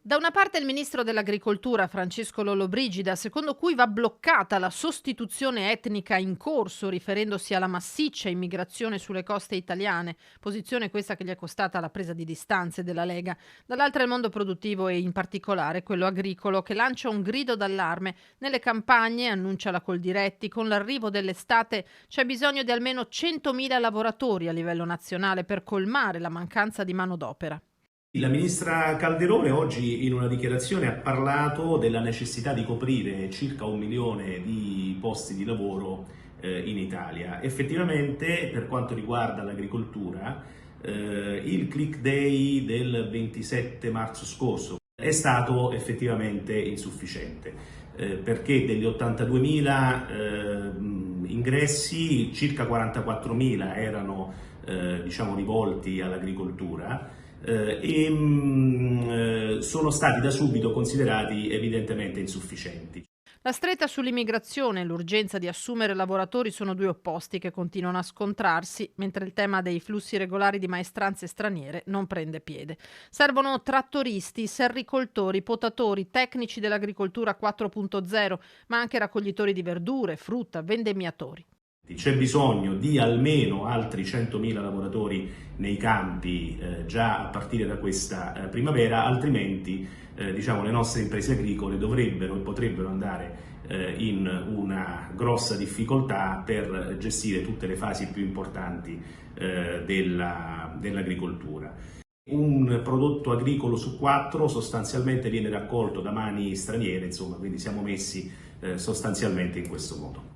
Da una parte il ministro dell'Agricoltura Francesco Lollobrigida, secondo cui va bloccata la sostituzione etnica in corso, riferendosi alla massiccia immigrazione sulle coste italiane, posizione questa che gli è costata la presa di distanze della Lega. Dall'altra il mondo produttivo e in particolare quello agricolo che lancia un grido d'allarme. Nelle campagne, annuncia la Coldiretti, con l'arrivo dell'estate c'è bisogno di almeno 100.000 lavoratori a livello nazionale per colmare la mancanza di manodopera. La ministra Calderone oggi in una dichiarazione ha parlato della necessità di coprire circa 1 milione di posti di lavoro in Italia. Effettivamente, per quanto riguarda l'agricoltura, il click day del 27 marzo scorso è stato effettivamente insufficiente, perché degli 82.000 ingressi, circa 44.000 erano rivolti all'agricoltura. Sono stati da subito considerati evidentemente insufficienti. La stretta sull'immigrazione e l'urgenza di assumere lavoratori sono due opposti che continuano a scontrarsi, mentre il tema dei flussi regolari di maestranze straniere non prende piede. Servono trattoristi, serricoltori, potatori, tecnici dell'agricoltura 4.0, ma anche raccoglitori di verdure, frutta, vendemmiatori. C'è bisogno di almeno altri 100.000 lavoratori nei campi già a partire da questa primavera, altrimenti le nostre imprese agricole dovrebbero e potrebbero andare in una grossa difficoltà per gestire tutte le fasi più importanti dell'agricoltura. Un prodotto agricolo su 4 sostanzialmente viene raccolto da mani straniere, insomma, quindi siamo messi sostanzialmente in questo modo.